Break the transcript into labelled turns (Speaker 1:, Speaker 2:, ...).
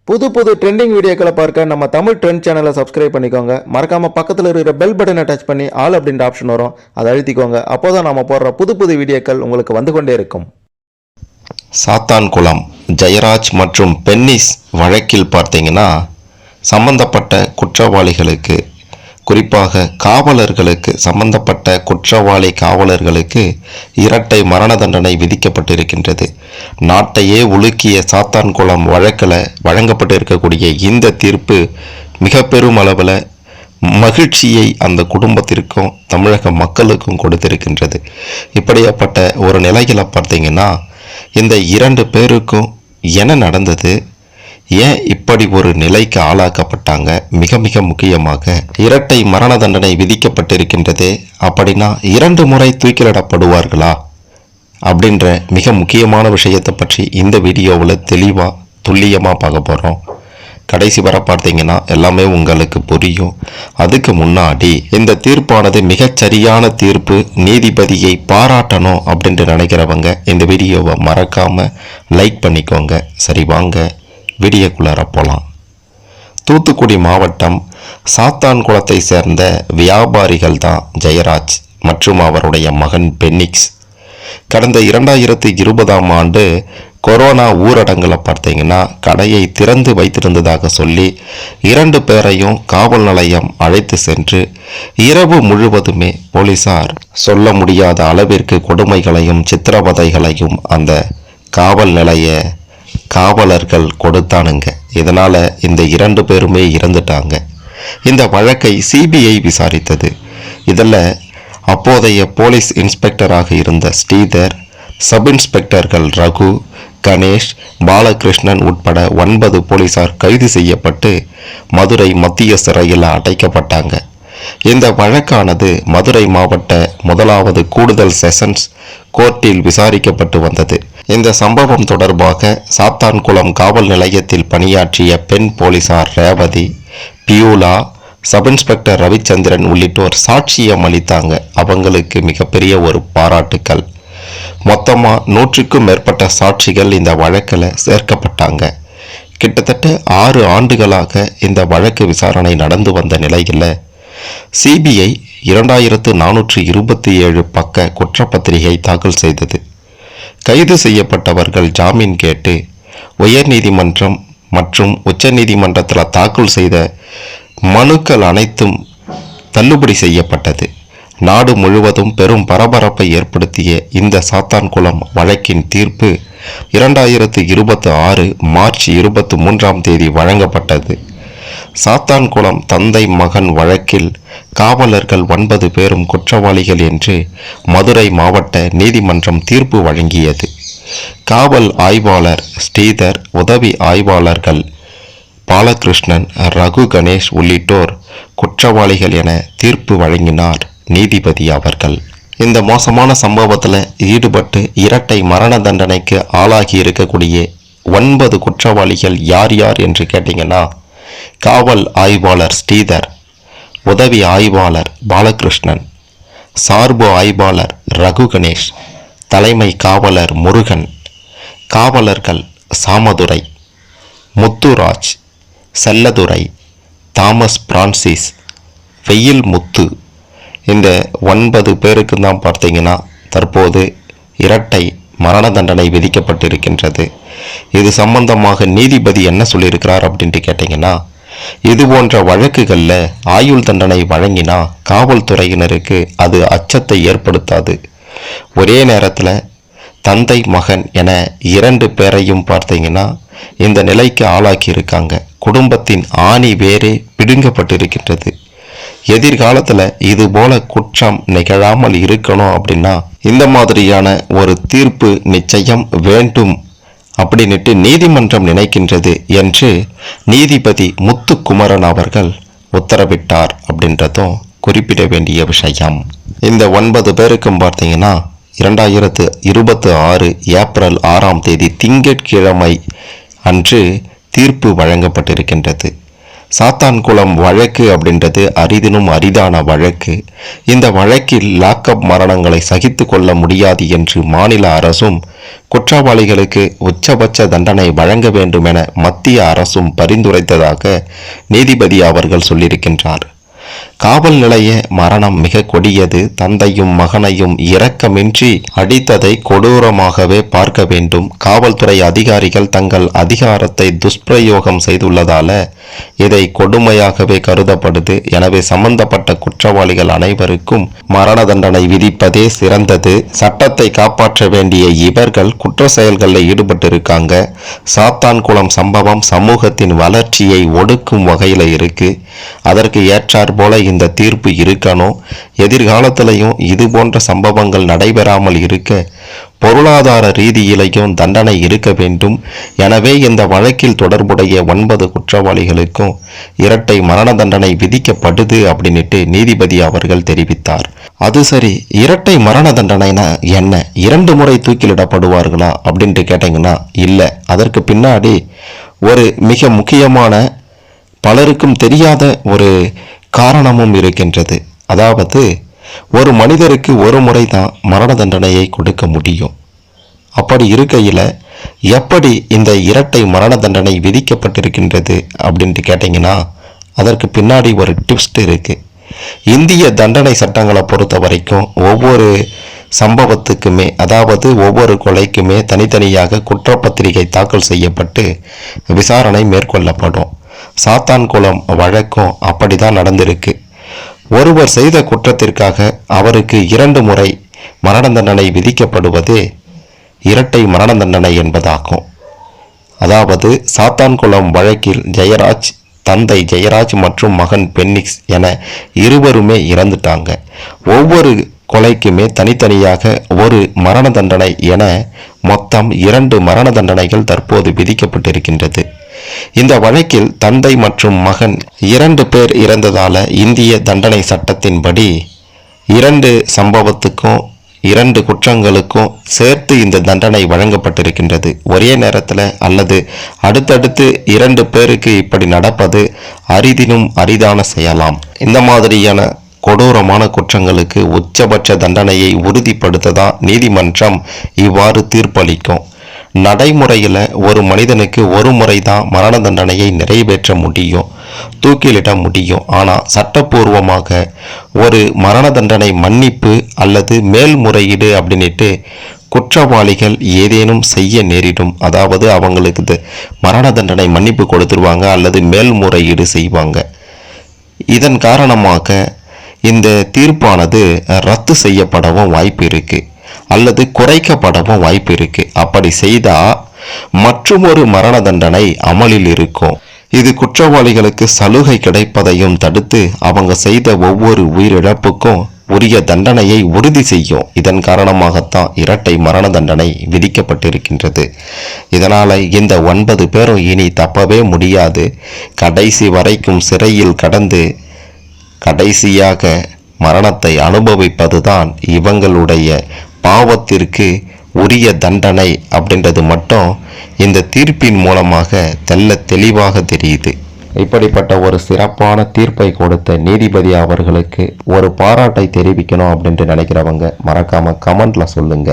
Speaker 1: புது புது ட்ரெண்டிங் வீடியோக்களை பார்க்க நம்ம தமிழ் ட்ரெண்ட் சேனலை சப்ஸ்கிரைப் பண்ணிக்கோங்க. மறக்காம பக்கத்தில் இருக்கிற பெல் பட்டனை டச் பண்ணி ஆல் அப்படின்ற ஆப்ஷன் வரும், அதை அழுத்திக்கோங்க. அப்போதான் நாம போடுற புது புது வீடியோக்கள் உங்களுக்கு வந்து கொண்டே இருக்கும்.
Speaker 2: சாத்தான்குளம் ஜெயராஜ் மற்றும் பென்னிஸ் வழக்கில் பார்த்தீங்கன்னா சம்பந்தப்பட்ட குற்றவாளிகளுக்கு, குறிப்பாக காவலர்களுக்கு, சம்பந்தப்பட்ட குற்றவாளி காவலர்களுக்கு இரட்டை மரண தண்டனை விதிக்கப்பட்டிருக்கின்றது. நாட்டையே உலுக்கிய சாத்தான்குளம் வழக்கில் வழங்கப்பட்டிருக்கக்கூடிய இந்த தீர்ப்பு மிக பெரும் அளவில் மகிழ்ச்சியை அந்த குடும்பத்திற்கும் தமிழக மக்களுக்கும் கொடுத்திருக்கின்றது. இப்படியாப்பட்ட ஒரு நிலையில் பார்த்தீங்கன்னா இந்த இரண்டு பேருக்கும் என்ன நடந்தது, ஏன் இப்படி ஒரு நிலைக்கு ஆளாக்கப்பட்டாங்க, மிக மிக முக்கியமாக இரட்டை மரண தண்டனை விதிக்கப்பட்டிருக்கின்றது. அப்படின்னா 2 முறை தூக்கிலிடப்படுவார்களா அப்படின்ற மிக முக்கியமான விஷயத்தை பற்றி இந்த வீடியோவில் தெளிவாக துல்லியமாக பார்க்க போகிறோம். கடைசி வர பார்த்தீங்கன்னா எல்லாமே உங்களுக்கு புரியும். அதுக்கு முன்னாடி இந்த தீர்ப்பானது மிகச்சரியான தீர்ப்பு, நீதிபதியை பாராட்டணும் அப்படின்ட்டு நினைக்கிறவங்க இந்த வீடியோவை மறக்காமல் லைக் பண்ணிக்கோங்க. சரி, வாங்க வீடியோக்குள்ளார போகலாம். தூத்துக்குடி மாவட்டம் சாத்தான்குளத்தை சேர்ந்த வியாபாரிகள் தான் ஜெயராஜ் மற்றும் அவருடைய மகன் பென்னிக்ஸ். கடந்த 2020ஆம் ஆண்டு கொரோனா ஊரடங்கில் பார்த்தீங்கன்னா கடையை திறந்து வைத்திருந்ததாக சொல்லி 2 பேரையும் காவல் நிலையம் அழைத்து சென்று இரவு முழுவதுமே போலீசார் சொல்ல முடியாத அளவிற்கு கொடுமைகளையும் சித்திரவதைகளையும் அந்த காவல் நிலைய காவலர்கள் கொடுத்தானுங்க. இதனால் இந்த 2 பேருமே இறந்துட்டாங்க. இந்த வழக்கை சிபிஐ விசாரித்தது. இதில் அப்போதைய போலீஸ் இன்ஸ்பெக்டராக இருந்த ஸ்ரீதர், சப் இன்ஸ்பெக்டர்கள் ரகு, கணேஷ், பாலகிருஷ்ணன் உட்பட 9 போலீசார் கைது செய்யப்பட்டு மதுரை மத்திய சிறையில் அடைக்கப்பட்டாங்க. இந்த வழக்கானது மதுரை மாவட்ட 1வது கூடுதல் செஷன்ஸ் கோர்ட்டில் விசாரிக்கப்பட்டு வந்தது. இந்த சம்பவம் தொடர்பாக சாத்தான்குளம் காவல் நிலையத்தில் பணியாற்றிய பெண் போலீசார் Revathi, Beulah, sub inspector Ravichandran உள்ளிட்டோர் சாட்சியம் அளித்தாங்க. அவங்களுக்கு மிகப்பெரிய ஒரு பாராட்டுக்கள். மொத்தமாக 100க்கும் மேற்பட்ட சாட்சிகள் இந்த வழக்கில் சேர்க்கப்பட்டாங்க. கிட்டத்தட்ட 6 ஆண்டுகளாக இந்த வழக்கு விசாரணை நடந்து வந்த நிலையில் சிபிஐ 2427 பக்க குற்றப்பத்திரிகை தாக்கல் செய்தது. கைது செய்யப்பட்டவர்கள் ஜாமீன் கேட்டு உயர்நீதிமன்றம் மற்றும் உச்சநீதிமன்றத்தில் தாக்கல் செய்த மனுக்கள் அனைத்தும் தள்ளுபடி செய்யப்பட்டது. நாடு முழுவதும் பெரும் பரபரப்பை ஏற்படுத்திய இந்த சாத்தான்குளம் வழக்கின் தீர்ப்பு 2026 மார்ச் 23ஆம் தேதி வழங்கப்பட்டது. சாத்தான்குளம் தந்தை மகன் வழக்கில் காவலர்கள் 9 பேரும் குற்றவாளிகள் என்று மதுரை மாவட்ட நீதிமன்றம் தீர்ப்பு வழங்கியது. காவல் ஆய்வாளர் ஸ்ரீதர், உதவி ஆய்வாளர்கள் பாலகிருஷ்ணன், ரகு, கணேஷ் உள்ளிட்டோர் குற்றவாளிகள் என தீர்ப்பு வழங்கினார் நீதிபதி அவர்கள். இந்த மோசமான சம்பவத்தில் ஈடுபட்டு இரட்டை மரண தண்டனைக்கு ஆளாகி இருக்கக்கூடிய 9 குற்றவாளிகள் யார் யார் என்று கேட்டிங்கன்னா, காவல் ஆய்வாளர் ஸ்ரீதர், உதவி ஆய்வாளர் பாலகிருஷ்ணன், சார்பு ஆய்வாளர் ரகு கணேஷ், தலைமை காவலர் முருகன், காவலர்கள் சாமதுரை, முத்துராஜ், செல்லதுரை, தாமஸ் பிரான்சிஸ், வெயில் முத்து. இந்த 9 பேருக்கு தான் பார்த்தீங்கன்னா தற்போது இரட்டை மரண தண்டனை விதிக்கப்பட்டிருக்கின்றது. இது சம்பந்தமாக நீதிபதி என்ன சொல்லியிருக்கிறார் அப்படின்ட்டு கேட்டிங்கன்னா, இது போன்ற வழக்குகளில் ஆயுள் தண்டனை வழங்கினா காவல்துறையினருக்கு அது அச்சத்தை ஏற்படுத்தாது. ஒரே நேரத்தில் தந்தை மகன் என 2 பேரையும் பார்த்தீங்கன்னா இந்த நிலைக்கு ஆளாக்கி இருக்காங்க. குடும்பத்தின் ஆணி வேரே பிடுங்கப்பட்டிருக்கின்றது. எதிர்காலத்தில் இது போல குற்றம் நிகழாமல் இருக்கணும் அப்படின்னா இந்த மாதிரியான ஒரு தீர்ப்பு நிச்சயம் வேண்டும் அப்படின்ட்டு நீதிமன்றம் நினைக்கின்றது என்று நீதிபதி முத்துக்குமரன் அவர்கள் உத்தரவிட்டார் அப்படின்றதும் குறிப்பிட வேண்டிய விஷயம். இந்த 9 பேருக்கும் பார்த்தீங்கன்னா 2026 ஏப்ரல் 6ஆம் தேதி திங்கட்கிழமை அன்று தீர்ப்பு வழங்கப்பட்டிருக்கின்றது. சாத்தான்குளம் வழக்கு அப்படின்றது அரிதினும் அரிதான வழக்கு. இந்த வழக்கில் லாக்அப் மரணங்களை சகித்து கொள்ள முடியாது என்று மாநில அரசும் குற்றவாளிகளுக்கு உச்சபட்ச தண்டனை வழங்க வேண்டும் என மத்திய அரசும் பரிந்துரைத்ததாக நீதிபதி அவர்கள் சொல்லியிருக்கின்றார். காவல் நிலைய மரணம் மிக கொடியது. தந்தையும் மகனையும் இரக்கமின்றி அடித்ததை கொடூரமாகவே பார்க்க வேண்டும். காவல்துறை அதிகாரிகள் தங்கள் அதிகாரத்தை துஷ்பிரயோகம் செய்துள்ளதால இதை கொடுமையாகவே கருதப்படுது. எனவே சம்பந்தப்பட்ட குற்றவாளிகள் அனைவருக்கும் மரண தண்டனை விதிப்பதே சிறந்தது. சட்டத்தை காப்பாற்ற வேண்டிய இவர்கள் குற்ற செயல்களில் ஈடுபட்டிருக்காங்க. சாத்தான்குளம் சம்பவம் சமூகத்தின் வளர்ச்சியை ஒடுக்கும் வகையில் இருக்கு. அதற்கு ஏற்றாற் போல இந்த தீர்ப்பு இருக்கணும். எதிர்காலத்திலையும் இது போன்ற சம்பவங்கள் நடைபெறாமல் இருக்க பொருளாதார ரீதியிலையும் தண்டனை இருக்க வேண்டும். எனவே இந்த வழக்கில் தொடர்புடைய 9 குற்றவாளிகளுக்கும் இரட்டை மரண தண்டனை விதிக்கப்படுது அப்படின்ட்டு நீதிபதி அவர்கள் தெரிவித்தார். அது சரி, இரட்டை மரண தண்டனைனா என்ன? 2 முறை தூக்கிலிடப்படுவார்களா அப்படின்ட்டு கேட்டீங்கன்னா இல்லை. அதற்கு பின்னாடி ஒரு மிக முக்கியமான பலருக்கும் தெரியாத ஒரு காரணமும் இருக்கின்றது. அதாவது ஒரு மனிதருக்கு ஒரு முறை தான் மரண தண்டனையை கொடுக்க முடியும். அப்படி இருக்கையில் எப்படி இந்த இரட்டை மரண தண்டனை விதிக்கப்பட்டிருக்கின்றது அப்படின்ட்டு கேட்டிங்கன்னா அதற்கு பின்னாடி ஒரு ட்விஸ்ட் இருக்குது. இந்திய தண்டனை சட்டங்களை பொறுத்த வரைக்கும் ஒவ்வொரு சம்பவத்துக்குமே, அதாவது ஒவ்வொரு கொலைக்குமே தனித்தனியாக குற்றப்பத்திரிகை தாக்கல் செய்யப்பட்டு விசாரணை மேற்கொள்ளப்படும். சாத்தான்குளம் வழக்கும் அப்படிதான் நடந்திருக்கு. ஒருவர் செய்த குற்றத்திற்காக அவருக்கு 2 முறை மரண தண்டனை விதிக்கப்படுவதே இரட்டை மரண தண்டனை என்பதாகும். அதாவது சாத்தான்குளம் வழக்கில் ஜெயராஜ், தந்தை ஜெயராஜ் மற்றும் மகன் பென்னிக்ஸ் என இருவருமே இறந்துட்டாங்க. ஒவ்வொரு கொலைக்குமே தனித்தனியாக ஒரு மரண தண்டனை என மொத்தம் 2 மரண தண்டனைகள் தற்போது விதிக்கப்பட்டிருக்கின்றது. இந்த வழக்கில் தந்தை மற்றும் மகன் 2 பேர் இறந்ததால இந்திய தண்டனை சட்டத்தின்படி 2 சம்பவத்துக்கும் 2 குற்றங்களுக்கும் சேர்த்து இந்த தண்டனை வழங்கப்பட்டிருக்கின்றது. ஒரே நேரத்தில் அல்லது அடுத்தடுத்து 2 பேருக்கு இப்படி நடப்பது அரிதினும் அரிதான செயலாம். இந்த மாதிரியான கொடூரமான குற்றங்களுக்கு உச்சபட்ச தண்டனையை உறுதிப்படுத்ததான் நீதிமன்றம் இவ்வாறு தீர்ப்பளிக்கும். நடைமுறையில் ஒரு மனிதனுக்கு ஒரு முறை தான் மரண தண்டனையை நிறைவேற்ற முடியும், தூக்கிலிட முடியும். ஆனால் சட்டப்பூர்வமாக ஒரு மரண தண்டனை மன்னிப்பு அல்லது மேல்முறையீடு அப்படின்ட்டு குற்றவாளிகள் ஏதேனும் செய்ய நேரிடும். அதாவது அவங்களுக்கு மரண தண்டனை மன்னிப்பு கொடுத்துருவாங்க அல்லது மேல்முறையீடு செய்வாங்க. இதன் காரணமாக இந்த தீர்ப்பானது ரத்து செய்யப்படவும் வாய்ப்பு இருக்கு அல்லது குறைக்கப்படவும் வாய்ப்பு இருக்கு. அப்படி செய்தா மற்றுமொரு மரண தண்டனை அமலில் இருக்கும். இது குற்றவாளிகளுக்கு சலுகை கிடைப்பதையும் தடுத்து அவங்க செய்த ஒவ்வொரு உயிரிழப்புக்கும் உரிய தண்டனையை உறுதி செய்யும். இதன் காரணமாகத்தான் இரட்டை மரண தண்டனை விதிக்கப்பட்டிருக்கின்றது. இதனால இந்த 9 பேரும் இனி தப்பவே முடியாது. கடைசி வரைக்கும் சிறையில் கடந்து கடைசியாக மரணத்தை அனுபவிப்பதுதான் இவங்களுடைய பாவத்திற்கு உரிய தண்டனை அப்படின்றது மட்டும் இந்த தீர்ப்பின் மூலமாக தெளிவாக தெரியுது. இப்படிப்பட்ட ஒரு சிறப்பான தீர்ப்பை கொடுத்த நீதிபதி அவர்களுக்கு ஒரு பாராட்டை தெரிவிக்கணும் அப்படின்ட்டு நினைக்கிறவங்க மறக்காம கமெண்ட்ல சொல்லுங்க.